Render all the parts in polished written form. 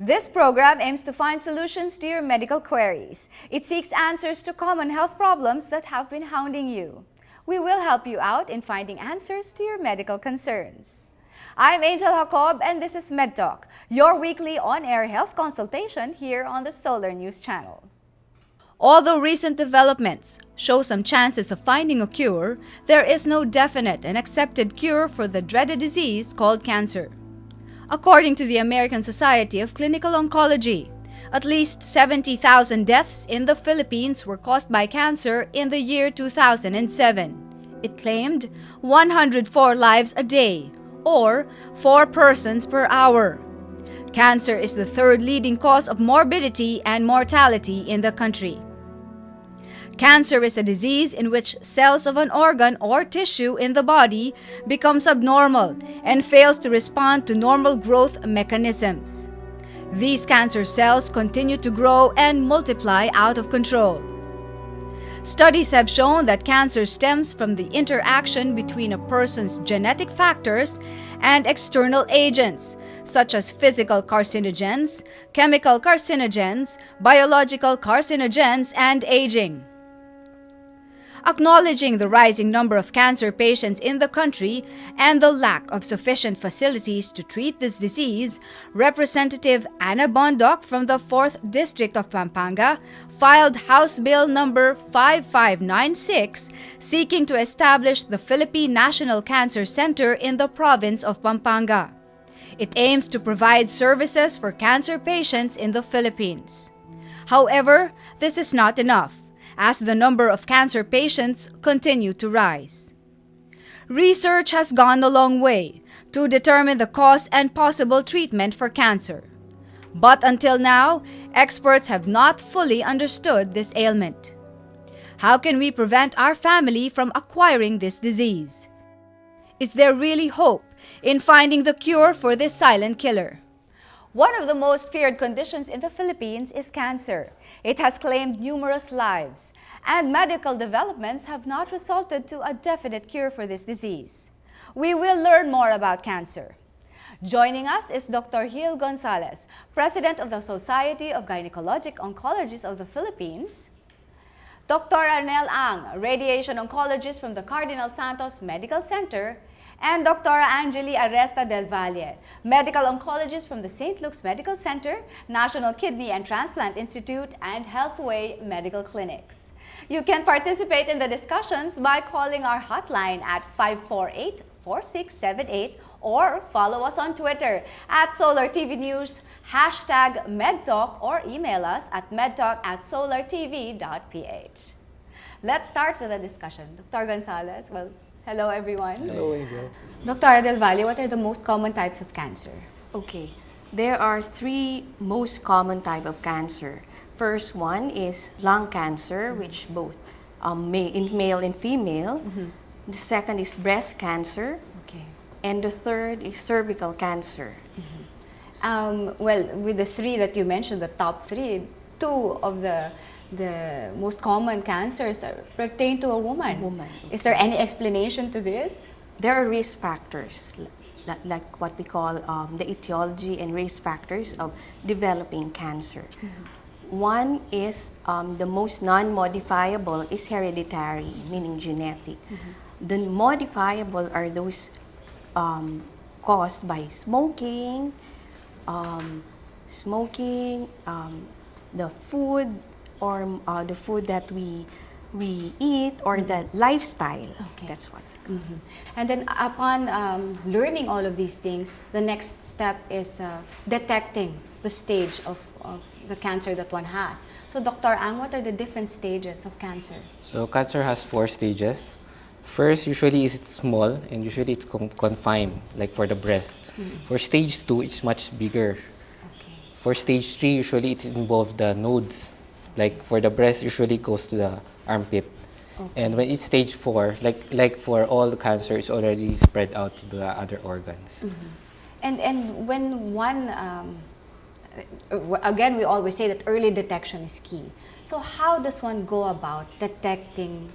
This program aims to find solutions to your medical queries. It seeks answers to common health problems that have been hounding you. We will help you out in finding answers to your medical concerns. I'm Angel Jacob and this is MedTalk, your weekly on-air health consultation here on the Solar News Channel. Although recent developments show some chances of finding a cure, there is no definite and accepted cure for the dreaded disease called cancer. According to the American Society of Clinical Oncology, at least 70,000 deaths in the Philippines were caused by cancer in the year 2007. It claimed 104 lives a day, or 4 persons per hour. Cancer is the third leading cause of morbidity and mortality in the country. Cancer is a disease in which cells of an organ or tissue in the body becomes abnormal and fails to respond to normal growth mechanisms. These cancer cells continue to grow and multiply out of control. Studies have shown that cancer stems from the interaction between a person's genetic factors and external agents, such as physical carcinogens, chemical carcinogens, biological carcinogens, and aging. Acknowledging the rising number of cancer patients in the country and the lack of sufficient facilities to treat this disease, Representative Ana Bondoc from the 4th District of Pampanga filed House Bill number 5596 seeking to establish the Philippine National Cancer Center in the province of Pampanga. It aims to provide services for cancer patients in the Philippines. However, this is not enough, as the number of cancer patients continue to rise. Research has gone a long way to determine the cause and possible treatment for cancer. But until now, experts have not fully understood this ailment. How can we prevent our family from acquiring this disease? Is there really hope in finding the cure for this silent killer? One of the most feared conditions in the Philippines is cancer. It has claimed numerous lives, and medical developments have not resulted to a definite cure for this disease. We will learn more about cancer. Joining us is Dr. Gil Gonzalez, President of the Society of Gynecologic Oncologists of the Philippines, Dr. Arnel Ang, Radiation Oncologist from the Cardinal Santos Medical Center, and Dr. Angeli Aresta del Valle, Medical Oncologist from the St. Luke's Medical Center, National Kidney and Transplant Institute, and Healthway Medical Clinics. You can participate in the discussions by calling our hotline at 548-4678 or follow us on Twitter at Solar TV News, #MedTalk, or email us at medtalk@solartv.ph. Let's start with the discussion. Dr. Gonzalez, well, hello everyone. Hello, Angel. Dr. Del Valle, what are the most common types of cancer? Okay, there are 3 most common type of cancer. First one is lung cancer, which both male and female. The second is breast cancer. Okay. And the third is cervical cancer. Well, with the 3 that you mentioned, the top 3, 2 of the most common cancers pertain to a woman. Is there any explanation to this? There are risk factors, like what we call the etiology and risk factors of developing cancer. One is the most non-modifiable is hereditary, meaning genetic. The modifiable are those caused by smoking, the food, or the food that we eat, or the lifestyle. Okay. That's what. And then upon learning all of these things, the next step is detecting the stage of the cancer that one has. So Dr. Ang, what are the different stages of cancer? So cancer has 4 stages. First, usually it's small and usually it's confined, like for the breast. For stage 2, it's much bigger. Okay. For stage 3, usually it involves the nodes. Like for the breast, usually goes to the armpit. Okay. And when it's stage 4, like for all the cancer, it's already spread out to the other organs. And when one, again, we always say that early detection is key. So how does one go about detecting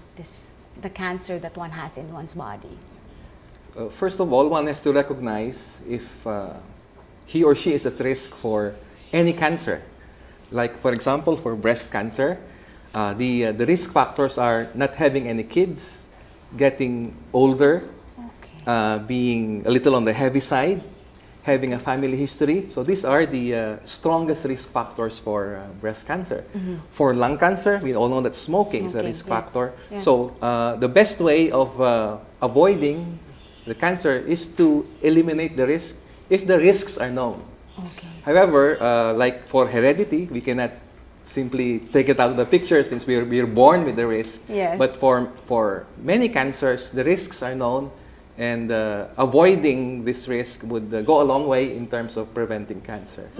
the cancer that one has in one's body? First of all, one has to recognize if he or she is at risk for any cancer. Like, for example, for breast cancer, the risk factors are not having any kids, getting older, being a little on the heavy side, having a family history. So these are the strongest risk factors for breast cancer. For lung cancer, we all know that smoking is a risk factor. Yes. So the best way of avoiding the cancer is to eliminate the risk if the risks are known. Okay. However, like for heredity, we cannot simply take it out of the picture since we're born with the risk. Yes. But for many cancers, the risks are known, and avoiding this risk would go a long way in terms of preventing cancer.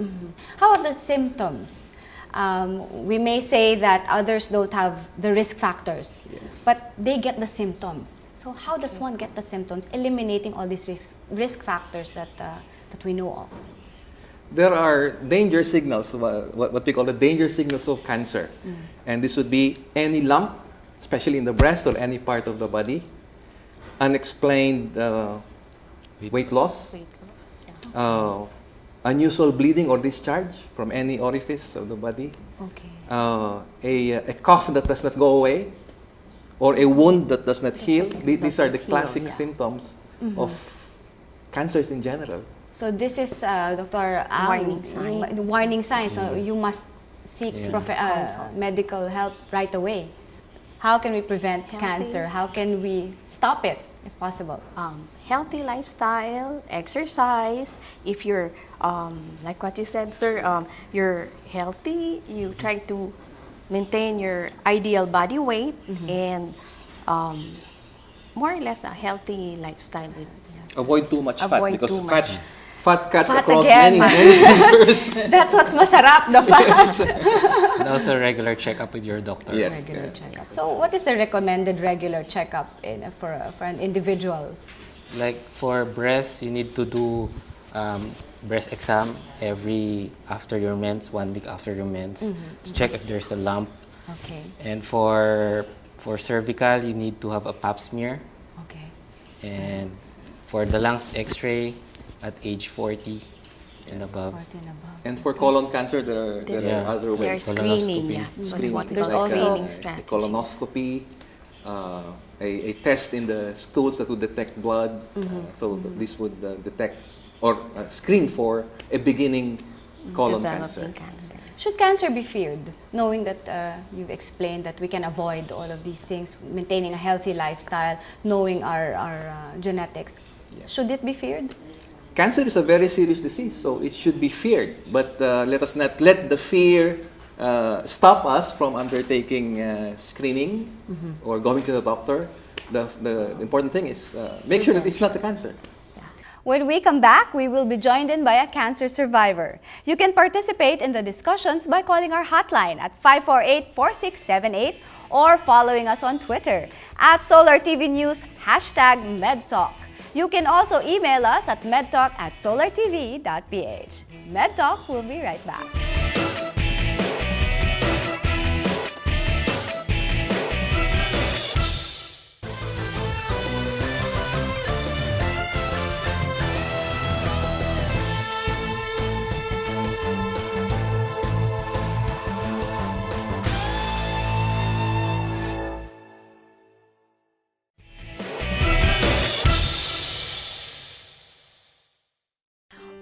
How are the symptoms? We may say that others don't have the risk factors, Yes. but they get the symptoms. So how does one get the symptoms, eliminating all these risk factors that we know of? There are danger signals, what we call the danger signals of cancer. And this would be any lump, especially in the breast or any part of the body, unexplained weight loss, unusual bleeding or discharge from any orifice of the body, a cough that does not go away, or a wound that does not heal. These are the classic symptoms of cancers in general. So this is, Dr. Warning signs. Warning signs. So you must seek medical help right away. How can we prevent cancer? How can we stop it, if possible? Healthy lifestyle, exercise. If you're, like what you said, sir, you're healthy, you try to maintain your ideal body weight and more or less a healthy lifestyle. Avoid too much fat, Avoid because too much. fat cuts Fat across again. many cancers. That's what's masarap, the fat. And also regular checkup with your doctor. Yes. Regular checkup. So what is the recommended regular checkup for an individual? Like for breast, you need to do breast exam after your mens, 1 week after your mens, to check if there's a lump. Okay. And for cervical, you need to have a pap smear. Okay. And for the lungs X-ray at age 40 and above. 14 above. And for colon cancer, there are other ways. There's screening, Colonoscopy. yeah. That's Screening. what we There's call also screening A strategy. colonoscopy, a test in the stools that would detect blood. So this would detect or screen for a beginning colon Developing cancer. Should cancer be feared, knowing that you've explained that we can avoid all of these things, maintaining a healthy lifestyle, knowing our genetics? Yeah. Should it be feared? Cancer is a very serious disease, so it should be feared. But let us not let the fear stop us from undertaking screening or going to the doctor. The important thing is make sure that it's not a cancer. When we come back, we will be joined in by a cancer survivor. You can participate in the discussions by calling our hotline at 548-4678 or following us on Twitter at Solar TV News, #MedTalk. You can also email us at medtalk@solartv.ph. MedTalk will be right back.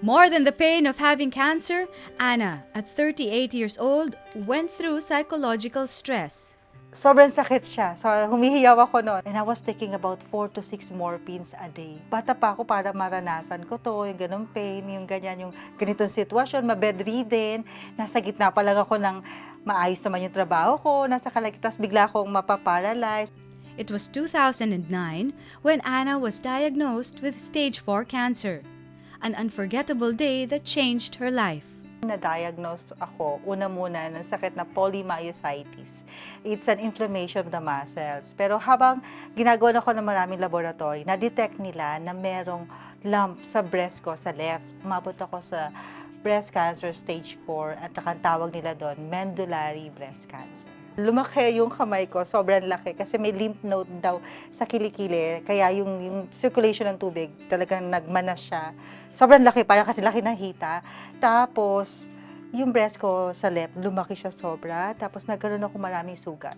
More than the pain of having cancer, Anna, at 38 years old, went through psychological stress. Sobrang sakit siya. So, humihiyaw ako noon. And I was taking about 4 to 6 morphines a day. Bata pa ako para maranasan ko to, yung ganong pain, yung ganyan, yung ganitong sitwasyon, ma-bedridden. Nasa gitna pa lang ako ng maayos naman yung trabaho ko, nasa kalagitnas bigla akong mapaparalyze. It was 2009 when Anna was diagnosed with stage 4 cancer. An unforgettable day that changed her life. Na-diagnose ako, una muna, ng sakit na polymyositis. It's an inflammation of the muscles. Pero habang ginagawa ko ng maraming laboratory, na-detect nila na merong lump sa breast ko, sa left. Umabot ako sa breast cancer stage 4 at ang tawag nila doon, medullary breast cancer. Lumaki yung kamay ko, sobrang laki kasi may lymph node daw sa kilikili. Kaya yung circulation ng tubig talagang nagmanas siya. Sobrang laki, parang kasi laki ng hita. Tapos, yung breast ko sa left, lumaki siya sobra, tapos nagkaroon ako maraming sugat.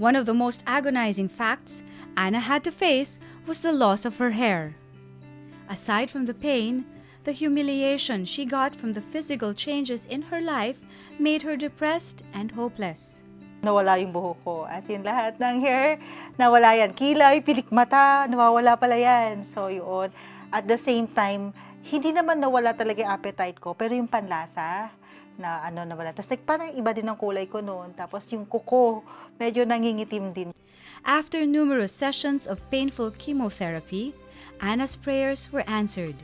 One of the most agonizing facts Anna had to face was the loss of her hair. Aside from the pain, the humiliation she got from the physical changes in her life made her depressed and hopeless. Nawala yung buhok ko. As in, lahat ng hair, nawala yan. Kilay, pilik mata, nawawala pala yan. So, yun. At the same time, hindi naman nawala talaga yung appetite ko, pero yung panlasa, na nawala. Tapos parang iba din ang kulay ko noon. Tapos yung kuko, medyo nangingitim din. After numerous sessions of painful chemotherapy, Anna's prayers were answered.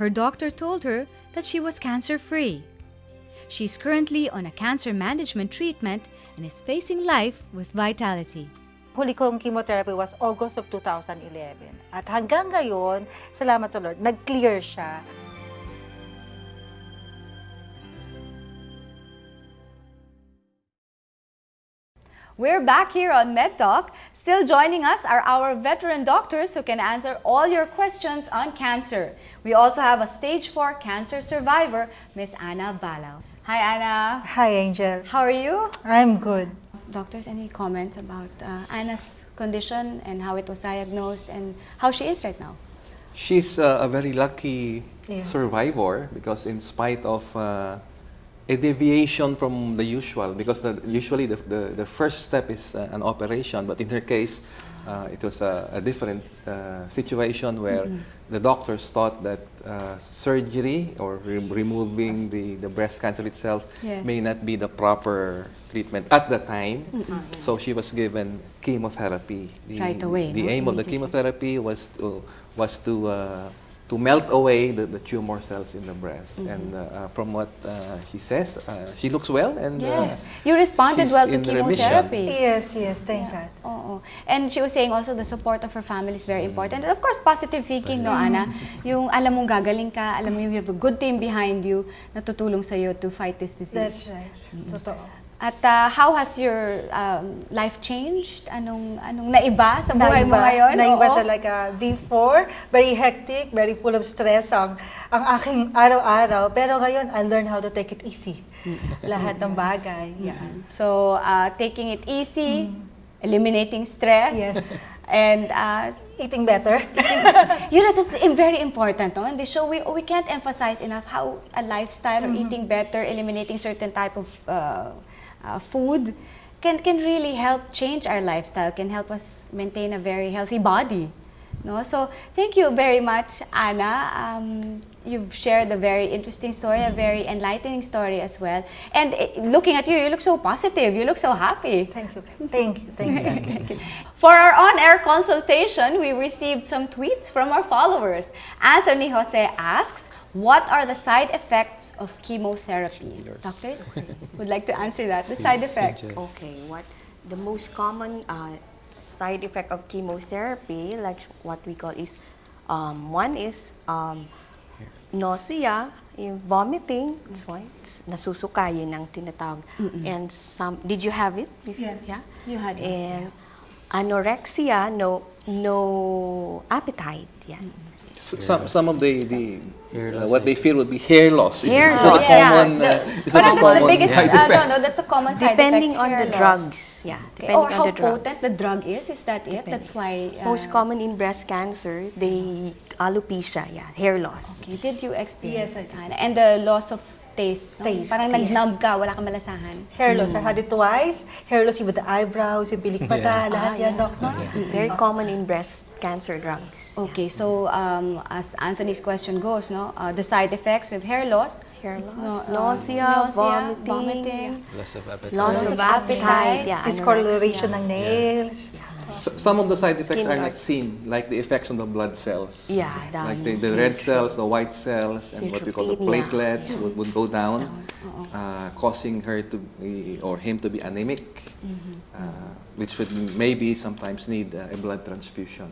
Her doctor told her that she was cancer-free. She's currently on a cancer management treatment and is facing life with vitality. Huli kong chemotherapy was August of 2011. At hanggang ngayon, salamat sa Lord, nag-clear siya. We're back here on MedTalk. Still joining us are our veteran doctors who can answer all your questions on cancer. We also have a stage 4 cancer survivor, Miss Anna Balao. Hi, Anna. Hi, Angel. How are you? I'm good. Doctors, any comments about Anna's condition and how it was diagnosed and how she is right now? She's a very lucky Yes. survivor because in spite of a deviation from the usual, because usually the first step is an operation, but in her case, it was a different situation where the doctors thought that surgery or removing the breast cancer itself Yes. may not be the proper treatment at the time. So she was given chemotherapy. Right away, The no? aim of the Immediately. chemotherapy was to melt away the tumor cells in the breast. And from what she says, she looks well and Yes. You responded she's well to in chemotherapy. Yes, thank God. Oo. And she was saying also the support of her family is very important. And of course, positive thinking, no, Anna? Yung alam mong gagaling ka, alam mo you have a good team behind you na tutulong sa'yo to fight this disease. That's right. Totoo. At how has your life changed? Anong naiba sa buhay mo ngayon? Naiba Oo. talaga. Before, very hectic, very full of stress ang aking araw-araw. Pero ngayon, I learned how to take it easy. Lahat ng bagay. Yan. So, taking it easy, eliminating stress. Yes. And Eating better. that's very important. No? In the show, we can't emphasize enough how a lifestyle or eating better, eliminating certain type of food can really help change our lifestyle, can help us maintain a very healthy body. No? So, thank you very much, Anna. You've shared a very interesting story, a very enlightening story as well. And looking at you, you look so positive. You look so happy. Thank you. Thank you. Thank you. For our on-air consultation, we received some tweets from our followers. Anthony Jose asks, what are the side effects of chemotherapy? Doctors would like to answer that. The side effects. Okay, what the most common side effect of chemotherapy, like what we call is, one is nausea, yung vomiting, that's why it's nasusukayin ang tinatawag. And did you have it? Yes. Yeah? You had And anorexia, no appetite. Yeah. some of Hair loss, what they feel would be hair loss. Hair Is loss, a yeah. common, is a Parang that's the common biggest, side effect. that's a common side Depending effect. on hair the loss. drugs. Yeah. Okay. Depending Or on how the drugs. potent the drug is that it? That's why... Most common in breast cancer, they alopecia, yeah, hair loss. Okay, did you experience Yes, I it, Hannah? And the loss of taste. No? Taste, Parang taste. nag-numb ka, wala kang malasahan. Hair loss. I had it twice. Hair loss with the eyebrows, yung bilik mata, lahat yan, Doc. No? Very common in breast cancer drugs. Okay, so as Anthony's question goes, no, the side effects with hair loss, Hair no, loss, nausea, vomiting, Loss of appetite. loss of appetite, yeah, Discoloration anorexia. ng nails. Some of the side effects Skin are loss. not seen, like the effects on the blood cells. Yeah, Like the red cells, the white cells, and what we call the Neutropenia. platelets would go down, causing her to or him to be anemic, which would maybe sometimes need a blood transfusion.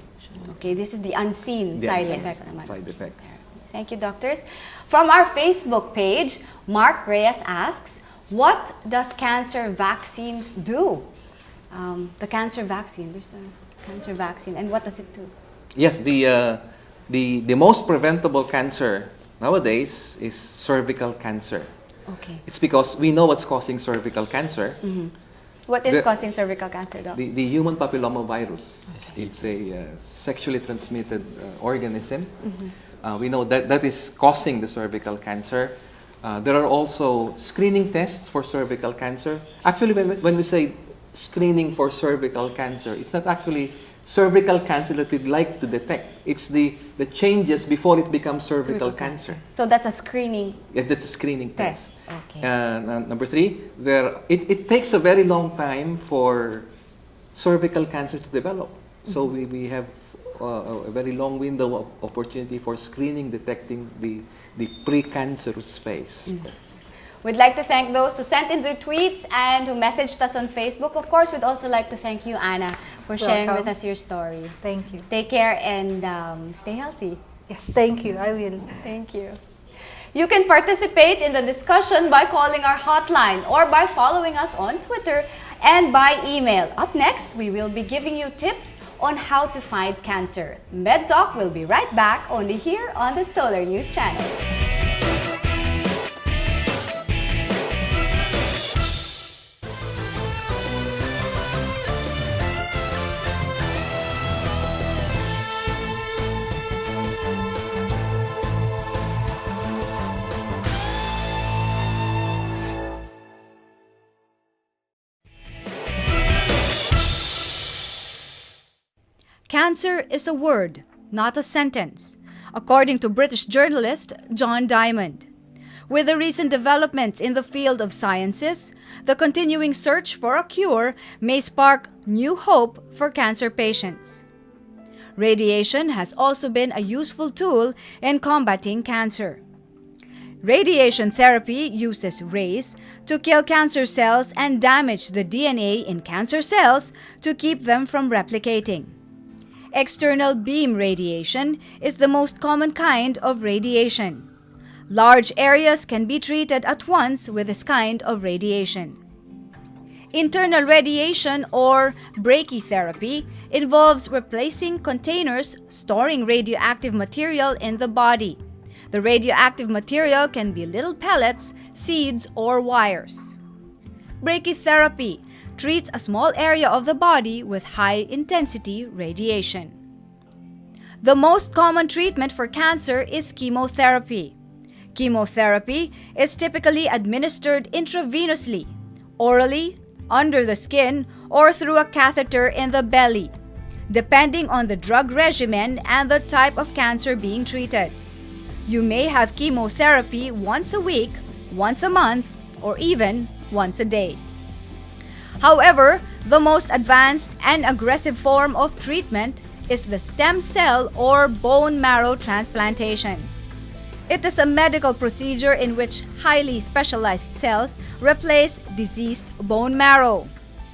okay, this is the unseen Yes. side Yes. effect naman. Side effects. Thank you, doctors. From our Facebook page, Mark Reyes asks, what does cancer vaccines do? The cancer vaccine, there's a cancer vaccine, and what does it do? Yes, the most preventable cancer nowadays is cervical cancer. Okay. It's because we know what's causing cervical cancer. What is The- causing cervical cancer, Doc? The human papillomavirus. It's a sexually transmitted organism. We know that that is causing the cervical cancer. There are also screening tests for cervical cancer. Actually, when we say screening for cervical cancer, it's not actually cervical cancer that we'd like to detect. It's the changes before it becomes cervical cancer. So that's a screening Yeah, that's a screening test. test. Okay. Number three, it takes a very long time for cervical cancer to develop. So we have a very long window of opportunity for screening, detecting the precancerous phase. We'd like to thank those who sent in their tweets and who messaged us on Facebook. Of course, we'd also like to thank you, Anna, for sharing Welcome. with us your story. Thank you. Take care and stay healthy. Yes, thank you. I will. Thank you. You can participate in the discussion by calling our hotline or by following us on Twitter and by email. Up next, we will be giving you tips on how to find cancer. MedTalk will be right back only here on the Solar News Channel. Cancer is a word, not a sentence, according to British journalist John Diamond. With the recent developments in the field of sciences, the continuing search for a cure may spark new hope for cancer patients. Radiation has also been a useful tool in combating cancer. Radiation therapy uses rays to kill cancer cells and damage the DNA in cancer cells to keep them from replicating. External beam radiation is the most common kind of radiation. Large areas can be treated at once with this kind of radiation. Internal radiation or brachytherapy involves replacing containers storing radioactive material in the body. The radioactive material can be little pellets, seeds, or wires. Brachytherapy treats a small area of the body with high-intensity radiation. The most common treatment for cancer is chemotherapy. Chemotherapy is typically administered intravenously, orally, under the skin, or through a catheter in the belly, depending on the drug regimen and the type of cancer being treated. You may have chemotherapy once a week, once a month, or even once a day. However, the most advanced and aggressive form of treatment is the stem cell or bone marrow transplantation. It is a medical procedure in which highly specialized cells replace diseased bone marrow,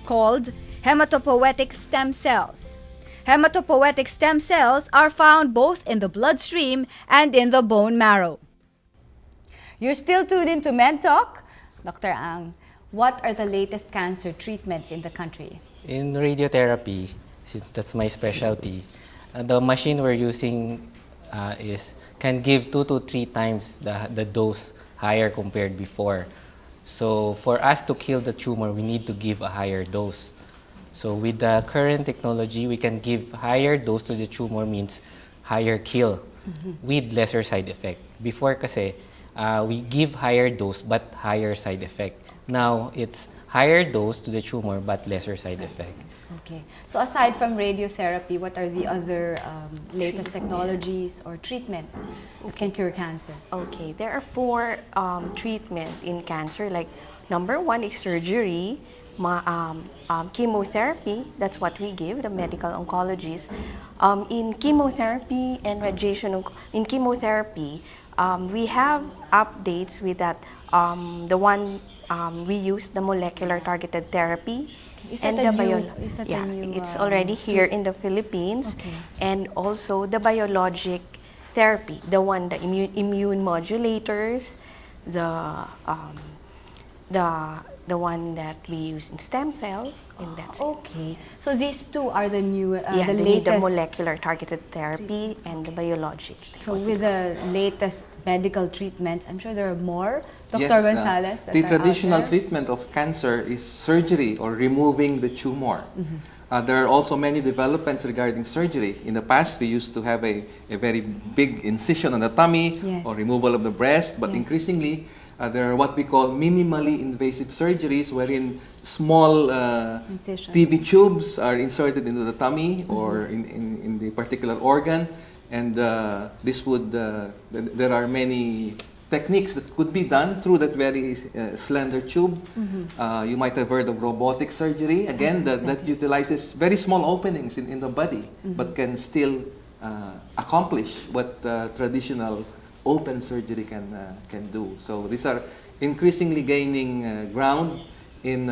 called hematopoietic stem cells. Hematopoietic stem cells are found both in the bloodstream and in the bone marrow. You're still tuned into MedTalk. Dr. Ang, what are the latest cancer treatments in the country? In radiotherapy, since that's my specialty, the machine we're using can give 2 to 3 times the dose higher compared before. So for us to kill the tumor, we need to give a higher dose. So with the current technology, we can give higher dose to the tumor means higher kill with lesser side effect. Before kasi, we give higher dose but higher side effect. Now it's higher dose to the tumor but lesser side effect. Okay. So aside from radiotherapy, what are the other latest technologies or treatments that can cure cancer? Okay, there are 4 treatments in cancer. Like number 1 is surgery, chemotherapy. That's what we give the medical oncologists. In chemotherapy and radiation, in chemotherapy, we have updates with that. The one we use the molecular targeted therapy. Is that a new? It's already here in the Philippines. Okay. And also the biologic therapy, the immune modulators, the one that we use in stem cell, in that. Okay. So these two are the new, Yeah, the the latest. molecular targeted therapy and the biologic. So with the latest medical treatments, I'm sure there are more, Dr. Yes, Gonzalez, that the are traditional out there. treatment of cancer is surgery or removing the tumor. There are also many developments regarding surgery. In the past, we used to have a very big incision on the tummy Yes. or removal of the breast, but Yes. increasingly, there are what we call minimally invasive surgeries wherein small Incisions. TB tubes are inserted into the tummy or in the particular organ, and this would, there are many techniques that could be done through that very slender tube. You might have heard of robotic surgery. Again, that utilizes very small openings in the body, but can still accomplish what traditional open surgery can do. So these are increasingly gaining ground in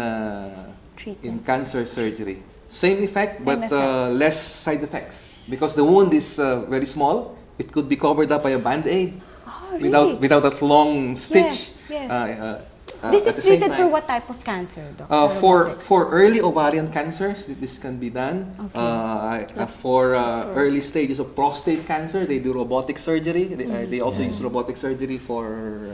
Treatment. cancer surgery. Same effect, Same but effect. less side effects because the wound is very small. It could be covered up by a band-aid Oh, really? without that long stitch. Yes. This at is the same treated for time. what type of cancer, Doctor? For early ovarian cancers, this can be done. For early stages of prostate cancer, they do robotic surgery. They also use robotic surgery for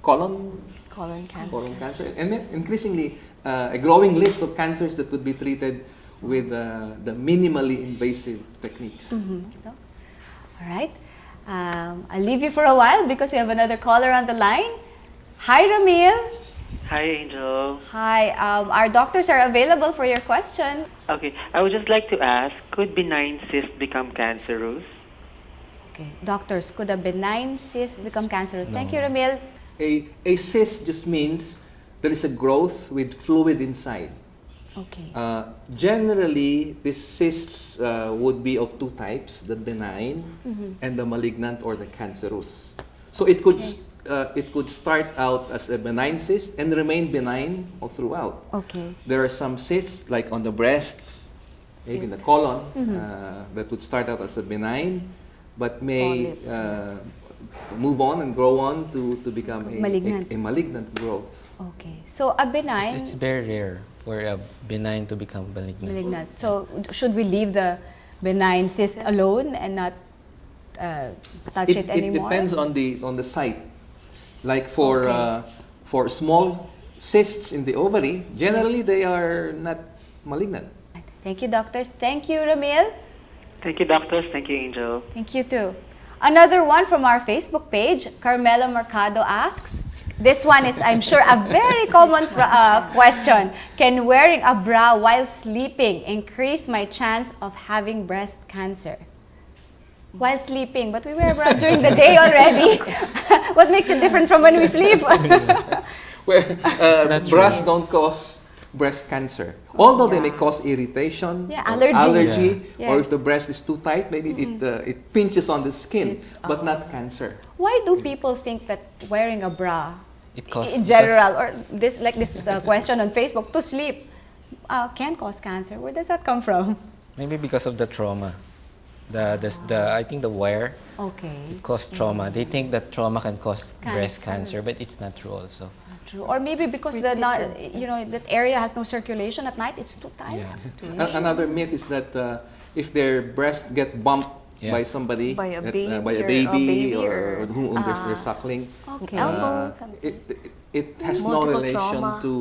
colon Colon cancer. colon cancer, and then increasingly a growing list of cancers that could be treated with the minimally invasive techniques. All right. I'll leave you for a while because we have another caller on the line. Hi, Ramil. Hi, Angel. Hi. Our doctors are available for your question. Okay, I would just like to ask, could benign cyst become cancerous? Okay. Doctors, could a benign cyst become cancerous? Thank you, Ramil. A cyst just means there is a growth with fluid inside. Okay. Generally, these cysts would be of two types, the benign and the malignant or the cancerous. So it could start out as a benign cyst and remain benign all throughout. Okay. There are some cysts, like on the breasts, maybe in the colon, that would start out as a benign, but may move on and grow on to become Malignant. a malignant growth. Okay. So a benign, It's very rare for a benign to become malignant. So should we leave the benign cyst alone and not touch it anymore? It depends on the site. Like for small cysts in the ovary, generally they are not malignant. Thank you, doctors. Thank you, Ramil. Thank you, doctors. Thank you, Angel. Thank you too. Another one from our Facebook page, Carmela Mercado asks, this one is, I'm sure, a very common question. Can wearing a bra while sleeping increase my chance of having breast cancer? While sleeping, but we wear a bra during the day already. What makes it different from when we sleep? Where bras don't cause breast cancer. Although they may cause irritation, Yeah, or allergies. allergy, Yeah. or Yes. if the breast is too tight, maybe it pinches on the skin, but not cancer. Why do people think that wearing a bra, It causes in general, or this question on Facebook, to sleep, can cause cancer? Where does that come from? maybe because of the trauma. I think the wire Okay. cause trauma. They think that trauma can cause breast Cancer. cancer, but it's not true also. True. Or maybe because that area has no circulation at night, it's too tight. Yeah. Another myth is that if their breast get bumped Yeah. by somebody, By a by a baby baby or- or whom they're suckling, Okay. Elbow, something. it has no Multiple relation trauma. to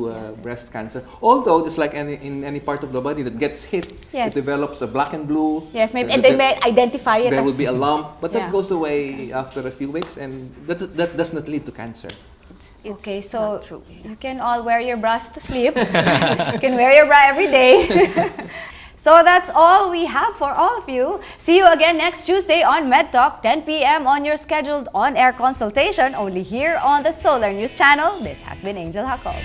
breast cancer. Although, just like in any part of the body that gets hit, Yes. it develops a black and blue. Yes, maybe, and they may identify it There as... will be a lump, but Yeah. that goes away after a few weeks, and that does not lead to cancer. It's Okay, so not true. you can all wear your bras to sleep. You can wear your bra every day. So that's all we have for all of you. See you again next Tuesday on MedTalk, 10 p.m. on your scheduled on-air consultation, only here on the Solar News Channel. This has been Angel Jacob.